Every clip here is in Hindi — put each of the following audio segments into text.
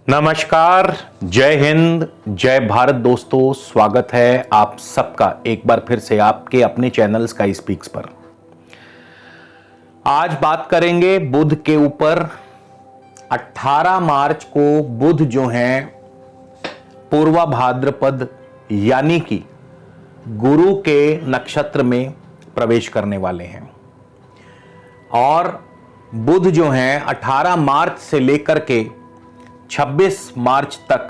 नमस्कार, जय हिंद, जय भारत दोस्तों। स्वागत है आप सबका एक बार फिर से आपके अपने चैनल स्काई स्पीक्स पर। आज बात करेंगे बुध के ऊपर। 18 मार्च को बुध जो हैं पूर्वा भाद्रपद यानी कि गुरु के नक्षत्र में प्रवेश करने वाले हैं और बुध जो हैं 18 मार्च से लेकर के 26 मार्च तक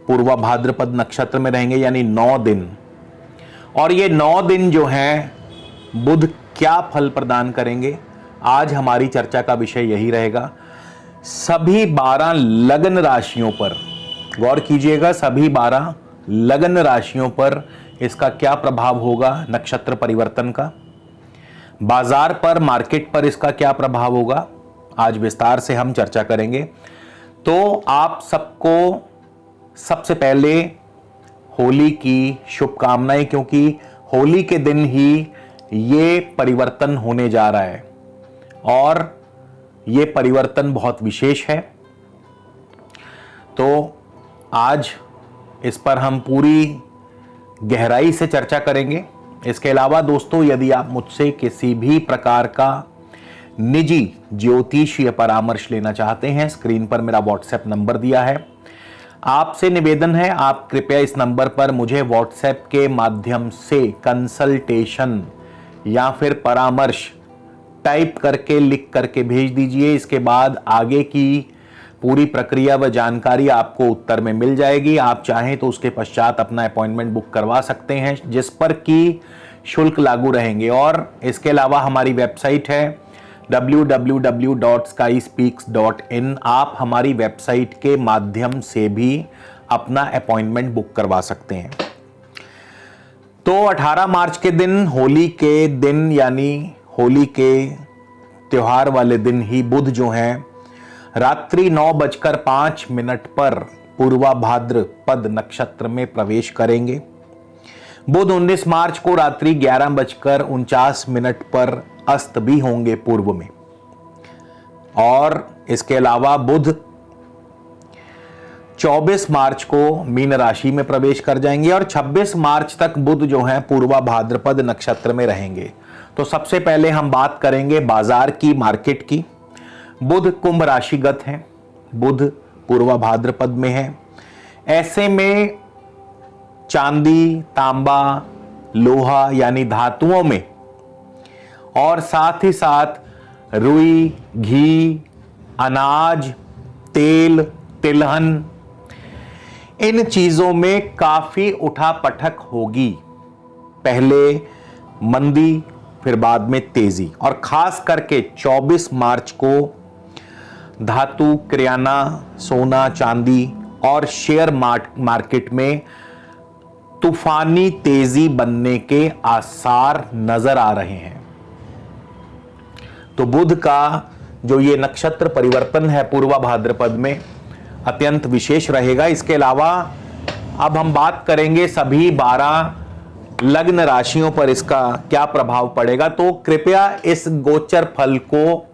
पूर्वा भाद्रपद नक्षत्र में रहेंगे, यानी 9 दिन। और ये 9 दिन जो हैं बुध क्या फल प्रदान करेंगे, आज हमारी चर्चा का विषय यही रहेगा। सभी 12 लग्न राशियों पर गौर कीजिएगा, सभी 12 लग्न राशियों पर इसका क्या प्रभाव होगा, नक्षत्र परिवर्तन का। बाजार पर, मार्केट पर इसका क्या प्रभाव होगा, आज विस्तार से हम चर्चा करेंगे। तो आप सबको सबसे पहले होली की शुभकामनाएं, क्योंकि होली के दिन ही ये परिवर्तन होने जा रहा है और ये परिवर्तन बहुत विशेष है। तो आज इस पर हम पूरी गहराई से चर्चा करेंगे। इसके अलावा दोस्तों, यदि आप मुझसे किसी भी प्रकार का निजी ज्योतिषीय परामर्श लेना चाहते हैं, स्क्रीन पर मेरा व्हाट्सएप नंबर दिया है। आपसे निवेदन है, आप कृपया इस नंबर पर मुझे व्हाट्सएप के माध्यम से कंसल्टेशन या फिर परामर्श टाइप करके, लिख करके भेज दीजिए। इसके बाद आगे की पूरी प्रक्रिया व जानकारी आपको उत्तर में मिल जाएगी। आप चाहें तो उसके पश्चात अपना अपॉइंटमेंट बुक करवा सकते हैं, जिस पर कि शुल्क लागू रहेंगे। और इसके अलावा हमारी वेबसाइट है www.skyspeaks.in। आप हमारी वेबसाइट के माध्यम से भी अपना अपॉइंटमेंट बुक करवा सकते हैं। तो 18 मार्च के दिन, होली के दिन, यानी होली के त्योहार वाले दिन ही बुध जो हैं रात्रि 9:05 पर पूर्वा भाद्रपद नक्षत्र में प्रवेश करेंगे। बुध 19 मार्च को रात्रि 11:49 पर अस्त भी होंगे पूर्व में। और इसके अलावा बुध 24 मार्च को मीन राशि में प्रवेश कर जाएंगे और 26 मार्च तक बुध जो है पूर्वा भाद्रपद नक्षत्र में रहेंगे। तो सबसे पहले हम बात करेंगे बाजार की, मार्केट की। बुध कुंभ राशिगत हैं, बुध पूर्वा भाद्रपद में है। ऐसे में चांदी, तांबा, लोहा यानी धातुओं में, और साथ ही साथ रुई, घी, अनाज, तेल, तिलहन, इन चीजों में काफी उठापटक होगी। पहले मंदी, फिर बाद में तेजी। और खास करके 24 मार्च को धातु, किराना, सोना, चांदी और शेयर मार्केट में तूफानी तेजी बनने के आसार नजर आ रहे हैं। तो बुध का जो ये नक्षत्र परिवर्तन है पूर्वा भाद्रपद में, अत्यंत विशेष रहेगा। इसके अलावा अब हम बात करेंगे सभी 12 लग्न राशियों पर इसका क्या प्रभाव पड़ेगा। तो कृपया इस गोचर फल को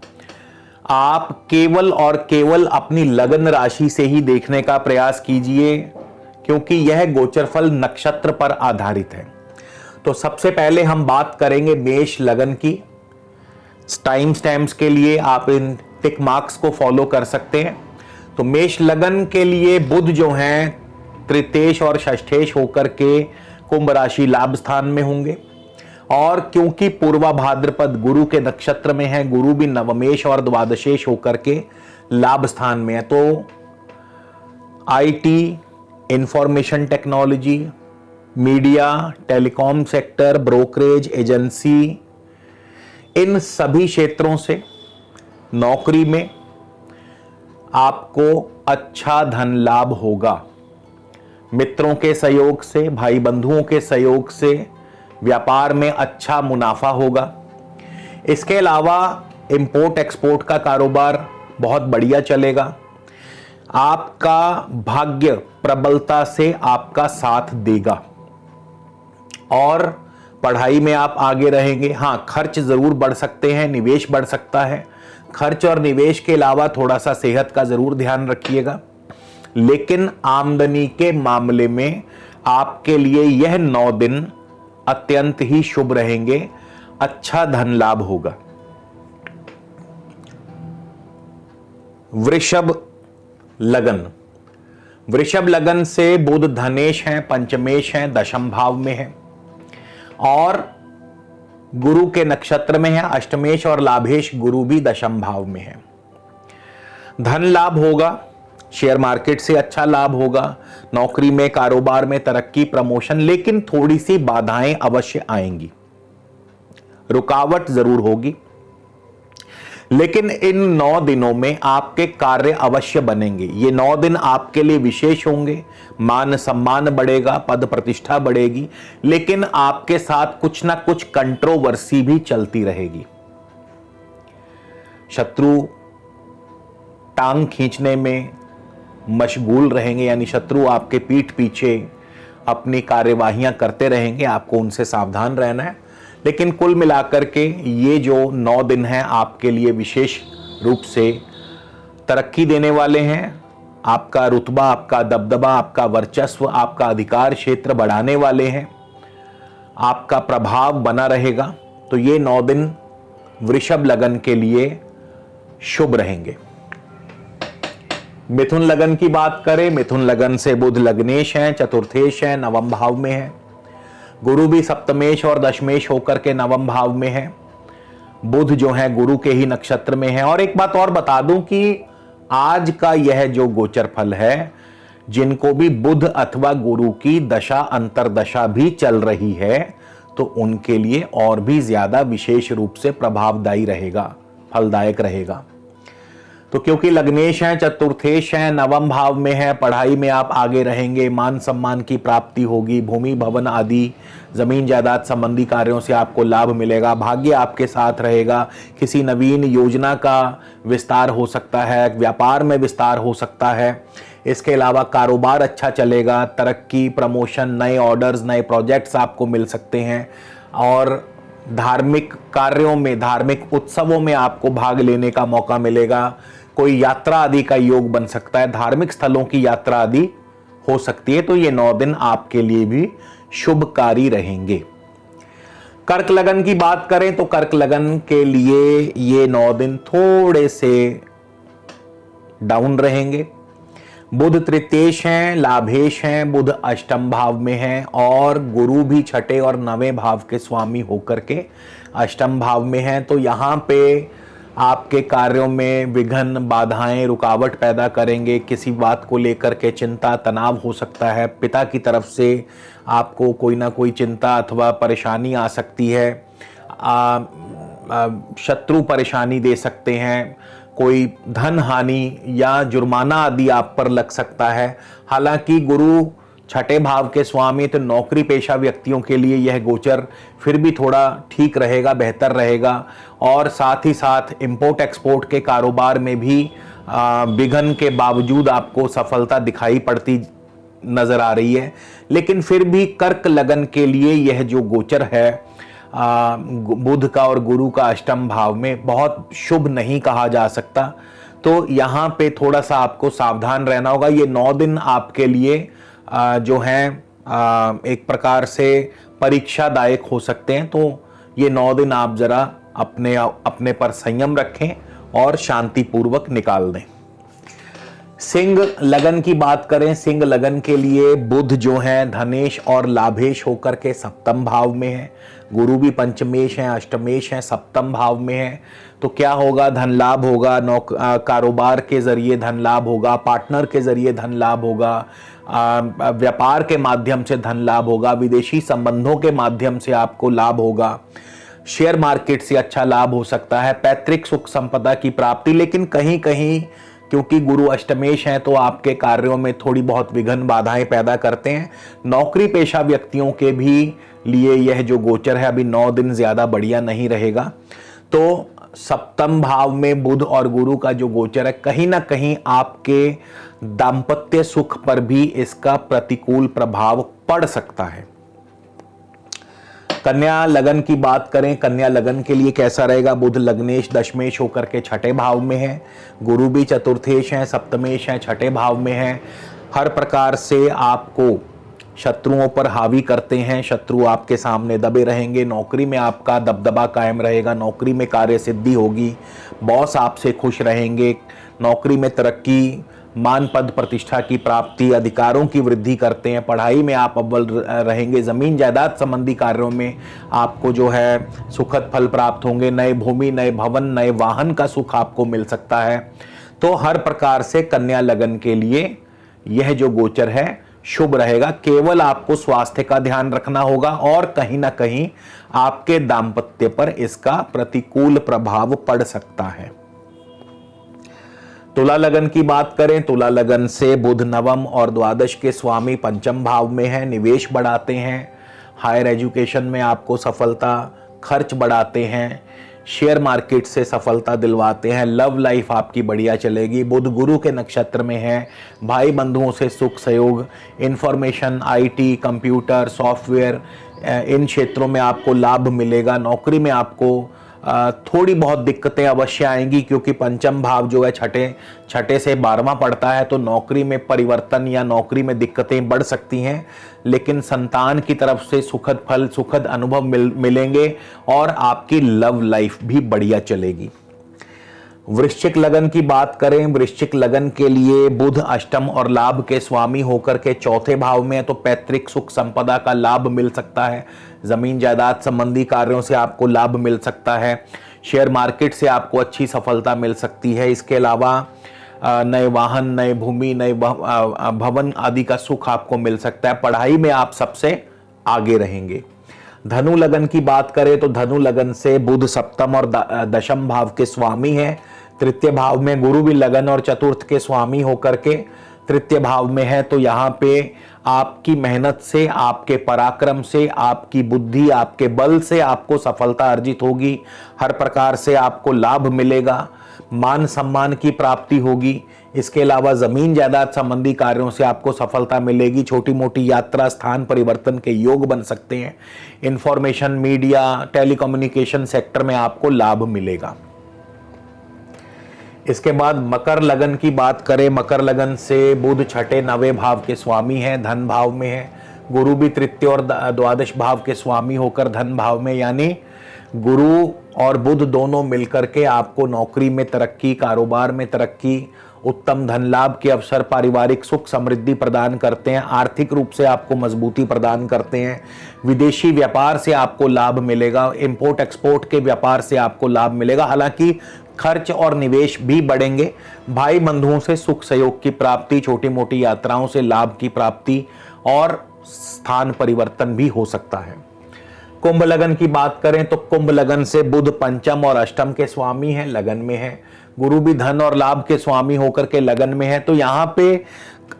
आप केवल और केवल अपनी लग्न राशि से ही देखने का प्रयास कीजिए, क्योंकि यह गोचर फल नक्षत्र पर आधारित है। तो सबसे पहले हम बात करेंगे मेष लगन की। टाइम स्टैम्प्स के लिए आप इन टिक मार्क्स को फॉलो कर सकते हैं। तो मेष लगन के लिए बुध जो हैं तृतीयेश और षष्ठेश होकर के कुंभ राशि लाभ स्थान में होंगे। और क्योंकि पूर्वा भाद्रपद गुरु के नक्षत्र में है, गुरु भी नवमेश और द्वादशेश होकर के लाभ स्थान में है। तो IT, information technology, media, telecom sector, brokerage, agency, इन सभी क्षेत्रों से नौकरी में आपको अच्छा धन लाभ होगा। मित्रों के सहयोग से, भाई बंधुओं के सहयोग से व्यापार में अच्छा मुनाफा होगा। इसके अलावा इंपोर्ट एक्सपोर्ट का कारोबार बहुत बढ़िया चलेगा। आपका भाग्य प्रबलता से आपका साथ देगा और पढ़ाई में आप आगे रहेंगे। हाँ, खर्च जरूर बढ़ सकते हैं, निवेश बढ़ सकता है। खर्च और निवेश के अलावा थोड़ा सा सेहत का जरूर ध्यान रखिएगा। लेकिन आमदनी के मामले में आपके लिए यह 9 दिन अत्यंत ही शुभ रहेंगे, अच्छा धन लाभ होगा। वृषभ लगन, वृषभ लगन से बुध धनेश हैं, पंचमेश हैं, दशम भाव में है और गुरु के नक्षत्र में है। अष्टमेश और लाभेश गुरु भी दशम भाव में है। धन लाभ होगा, शेयर मार्केट से अच्छा लाभ होगा, नौकरी में कारोबार में तरक्की प्रमोशन, लेकिन थोड़ी सी बाधाएं अवश्य आएंगी, रुकावट जरूर होगी। लेकिन इन 9 दिनों में आपके कार्य अवश्य बनेंगे। ये 9 दिन आपके लिए विशेष होंगे, मान सम्मान बढ़ेगा, पद प्रतिष्ठा बढ़ेगी, लेकिन आपके साथ कुछ ना कुछ कंट्रोवर्सी भी चलती रहेगी। शत्रु टांग खींचने में मशगूल रहेंगे, यानी शत्रु आपके पीठ पीछे अपनी कार्यवाहियां करते रहेंगे, आपको उनसे सावधान रहना है। लेकिन कुल मिलाकर के ये जो 9 दिन हैं आपके लिए विशेष रूप से तरक्की देने वाले हैं। आपका रुतबा, आपका दबदबा, आपका वर्चस्व, आपका अधिकार क्षेत्र बढ़ाने वाले हैं, आपका प्रभाव बना रहेगा। तो ये 9 दिन वृषभ लगन के लिए शुभ रहेंगे। मिथुन लगन की बात करें, मिथुन लगन से बुध लग्नेश हैं, चतुर्थेश हैं, नवम भाव में है। गुरु भी सप्तमेश और दशमेश होकर के नवम भाव में है। बुध जो है गुरु के ही नक्षत्र में है। और एक बात और बता दूं कि आज का यह जो गोचर फल है, जिनको भी बुध अथवा गुरु की दशा अंतरदशा भी चल रही है, तो उनके लिए और भी ज्यादा विशेष रूप से प्रभावदायी रहेगा, फलदायक रहेगा। तो क्योंकि लग्नेश हैं, चतुर्थेश हैं, नवम भाव में है, पढ़ाई में आप आगे रहेंगे, मान सम्मान की प्राप्ति होगी, भूमि भवन आदि जमीन जायदाद संबंधी कार्यों से आपको लाभ मिलेगा, भाग्य आपके साथ रहेगा, किसी नवीन योजना का विस्तार हो सकता है, व्यापार में विस्तार हो सकता है। इसके अलावा कारोबार अच्छा चलेगा, तरक्की, प्रमोशन, नए ऑर्डर्स, नए प्रोजेक्ट्स आपको मिल सकते हैं और धार्मिक कार्यों में, धार्मिक उत्सवों में आपको भाग लेने का मौका मिलेगा। कोई यात्रा आदि का योग बन सकता है, धार्मिक स्थलों की यात्रा आदि हो सकती है। तो ये 9 दिन आपके लिए भी शुभकारी रहेंगे। कर्क लगन की बात करें तो कर्क लगन के लिए ये 9 दिन थोड़े से डाउन रहेंगे। बुध तृतीयेश हैं, लाभेश हैं, बुध अष्टम भाव में हैं और गुरु भी छठे और 9वें भाव के स्वामी होकर के अष्टम भाव में हैं। तो यहाँ पे आपके कार्यों में विघ्न, बाधाएं, रुकावट पैदा करेंगे। किसी बात को लेकर के चिंता, तनाव हो सकता है। पिता की तरफ से आपको कोई ना कोई चिंता अथवा परेशानी आ सकती है। शत्रु परेशानी दे सकते हैं, कोई धन हानि या जुर्माना आदि आप पर लग सकता है। हालांकि गुरु छठे भाव के स्वामी, तो नौकरी पेशा व्यक्तियों के लिए यह गोचर फिर भी थोड़ा ठीक रहेगा, बेहतर रहेगा। और साथ ही साथ इंपोर्ट एक्सपोर्ट के कारोबार में भी विघ्न के बावजूद आपको सफलता दिखाई पड़ती नजर आ रही है। लेकिन फिर भी कर्क लगन के लिए यह जो गोचर है बुध का और गुरु का अष्टम भाव में, बहुत शुभ नहीं कहा जा सकता। तो यहाँ पे थोड़ा सा आपको सावधान रहना होगा। ये 9 दिन आपके लिए जो हैं एक प्रकार से परीक्षादायक हो सकते हैं। तो ये 9 दिन आप जरा अपने पर संयम रखें और शांतिपूर्वक निकाल दें। सिंह लगन की बात करें, सिंह लगन के लिए बुध जो है धनेश और लाभेश होकर के सप्तम भाव में है। गुरु भी पंचमेश हैं, अष्टमेश हैं, सप्तम भाव में है। तो क्या होगा? धन लाभ होगा, कारोबार के जरिए धन लाभ होगा, पार्टनर के जरिए धन लाभ होगा, व्यापार के माध्यम से धन लाभ होगा, विदेशी संबंधों के माध्यम से आपको लाभ होगा, शेयर मार्केट से अच्छा लाभ हो सकता है, पैतृक सुख संपदा की प्राप्ति। लेकिन कहीं कहीं क्योंकि गुरु अष्टमेश हैं तो आपके कार्यों में थोड़ी बहुत विघ्न, बाधाएं पैदा करते हैं। नौकरी पेशा व्यक्तियों के भी लिए यह जो गोचर है अभी 9 दिन ज्यादा बढ़िया नहीं रहेगा। तो सप्तम भाव में बुध और गुरु का जो गोचर है, कहीं ना कहीं आपके दांपत्य सुख पर भी इसका प्रतिकूल प्रभाव पड़ सकता है। कन्या लगन की बात करें, कन्या लगन के लिए कैसा रहेगा? बुध लग्नेश दशमेश होकर के छठे भाव में है, गुरु भी चतुर्थेश है, सप्तमेश है, छठे भाव में है। हर प्रकार से आपको शत्रुओं पर हावी करते हैं, शत्रु आपके सामने दबे रहेंगे। नौकरी में आपका दबदबा कायम रहेगा, नौकरी में कार्य सिद्धि होगी, बॉस आपसे खुश रहेंगे, नौकरी में तरक्की, मान पद प्रतिष्ठा की प्राप्ति, अधिकारों की वृद्धि करते हैं। पढ़ाई में आप अव्वल रहेंगे, ज़मीन जायदाद संबंधी कार्यों में आपको जो है सुखद फल प्राप्त होंगे। नए भूमि, नए भवन, नए वाहन का सुख आपको मिल सकता है। तो हर प्रकार से कन्या लगन के लिए यह जो गोचर है शुभ रहेगा। केवल आपको स्वास्थ्य का ध्यान रखना होगा और कहीं ना कहीं आपके दाम्पत्य पर इसका प्रतिकूल प्रभाव पड़ सकता है। तुला लगन की बात करें, तुला लगन से बुध नवम और द्वादश के स्वामी पंचम भाव में है, निवेश बढ़ाते हैं, हायर एजुकेशन में आपको सफलता, खर्च बढ़ाते हैं, शेयर मार्केट से सफलता दिलवाते हैं। लव लाइफ आपकी बढ़िया चलेगी। बुध गुरु के नक्षत्र में है, भाई बंधुओं से सुख सहयोग, इंफॉर्मेशन, आईटी, कंप्यूटर, सॉफ्टवेयर, इन क्षेत्रों में आपको लाभ मिलेगा। नौकरी में आपको थोड़ी बहुत दिक्कतें अवश्य आएंगी, क्योंकि पंचम भाव जो है छठे से 12वां पड़ता है, तो नौकरी में परिवर्तन या नौकरी में दिक्कतें बढ़ सकती हैं। लेकिन संतान की तरफ से सुखद फल, सुखद अनुभव मिलेंगे और आपकी लव लाइफ भी बढ़िया चलेगी। वृश्चिक लगन की बात करें, वृश्चिक लगन के लिए बुध अष्टम और लाभ के स्वामी होकर के चौथे भाव में है, तो पैतृक सुख संपदा का लाभ मिल सकता है। जमीन जायदाद संबंधी कार्यों से आपको लाभ मिल सकता है। शेयर मार्केट से आपको अच्छी सफलता मिल सकती है। इसके अलावा नए वाहन, नए भूमि, नए भवन आदि का सुख आपको मिल सकता है। पढ़ाई में आप सबसे आगे रहेंगे। धनु लगन की बात करें तो धनु लगन से बुध सप्तम और दशम भाव के स्वामी है। तृतीय भाव में गुरु भी लगन और चतुर्थ के स्वामी होकर के तृतीय भाव में है, तो यहाँ पे आपकी मेहनत से, आपके पराक्रम से, आपकी बुद्धि, आपके बल से आपको सफलता अर्जित होगी। हर प्रकार से आपको लाभ मिलेगा, मान सम्मान की प्राप्ति होगी। इसके अलावा जमीन जायदाद संबंधी कार्यों से आपको सफलता मिलेगी। छोटी मोटी यात्रा, स्थान परिवर्तन के योग बन सकते हैं। इंफॉर्मेशन, मीडिया, टेलीकम्युनिकेशन सेक्टर में आपको लाभ मिलेगा। इसके बाद मकर लगन की बात करें, मकर लगन से बुध छठे नवे भाव के स्वामी है, धन भाव में है। गुरु भी तृतीय और द्वादश भाव के स्वामी होकर धन भाव में, यानी गुरु और बुध दोनों मिलकर के आपको नौकरी में तरक्की, कारोबार में तरक्की, उत्तम धन लाभ के अवसर, पारिवारिक सुख समृद्धि प्रदान करते हैं। आर्थिक रूप से आपको मजबूती प्रदान करते हैं। विदेशी व्यापार से आपको लाभ मिलेगा, इंपोर्ट एक्सपोर्ट के व्यापार से आपको लाभ मिलेगा। हालांकि खर्च और निवेश भी बढ़ेंगे। भाई बंधुओं से सुख सहयोग की प्राप्ति, छोटी मोटी यात्राओं से लाभ की प्राप्ति और स्थान परिवर्तन भी हो सकता है। कुंभ लगन की बात करें तो कुंभ लगन से बुध पंचम और अष्टम के स्वामी है, लगन में है। गुरु भी धन और लाभ के स्वामी होकर के लगन में है, तो यहाँ पे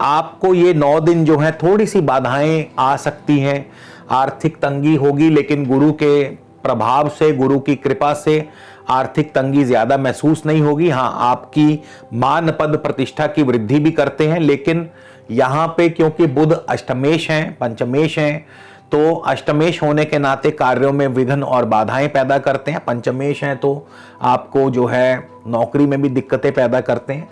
आपको ये 9 दिन जो है थोड़ी सी बाधाएं आ सकती हैं। आर्थिक तंगी होगी, लेकिन गुरु के प्रभाव से, गुरु की कृपा से आर्थिक तंगी ज्यादा महसूस नहीं होगी। हाँ, आपकी मान पद प्रतिष्ठा की वृद्धि भी करते हैं, लेकिन यहाँ पे क्योंकि बुध अष्टमेश हैं, पंचमेश हैं, तो अष्टमेश होने के नाते कार्यों में विघ्न और बाधाएं पैदा करते हैं। पंचमेश हैं तो आपको जो है नौकरी में भी दिक्कतें पैदा करते हैं।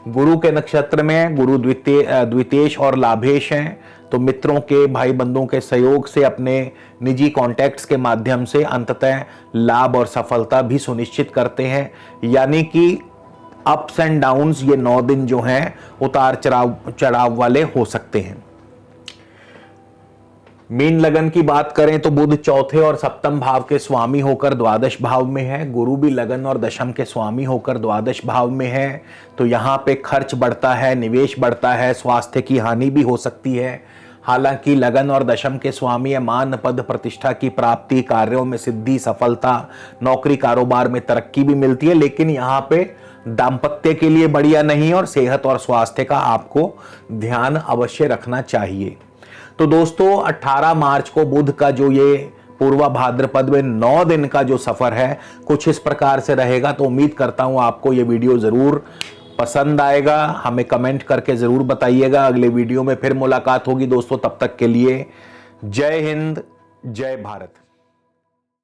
गुरु के नक्षत्र में गुरु द्वितेश और लाभेश हैं, तो मित्रों के, भाई बंधुओं के सहयोग से, अपने निजी कॉन्टैक्ट्स के माध्यम से अंततः लाभ और सफलता भी सुनिश्चित करते हैं। यानी कि अप्स एंड डाउन्स ये 9 दिन जो हैं उतार चढ़ाव वाले हो सकते हैं। मीन लगन की बात करें तो बुध चौथे और सप्तम भाव के स्वामी होकर द्वादश भाव में है। गुरु भी लगन और दशम के स्वामी होकर द्वादश भाव में है, तो यहाँ पे खर्च बढ़ता है, निवेश बढ़ता है, स्वास्थ्य की हानि भी हो सकती है। हालांकि लगन और दशम के स्वामी है, मान पद प्रतिष्ठा की प्राप्ति, कार्यों में सिद्धि, सफलता, नौकरी कारोबार में तरक्की भी मिलती है, लेकिन यहाँ पे दाम्पत्य के लिए बढ़िया नहीं और सेहत और स्वास्थ्य का आपको ध्यान अवश्य रखना चाहिए। तो दोस्तों 18 मार्च को बुध का जो ये पूर्वा भाद्रपद में 9 दिन का जो सफर है कुछ इस प्रकार से रहेगा। तो उम्मीद करता हूं आपको ये वीडियो जरूर पसंद आएगा। हमें कमेंट करके जरूर बताइएगा। अगले वीडियो में फिर मुलाकात होगी दोस्तों, तब तक के लिए जय हिंद, जय भारत।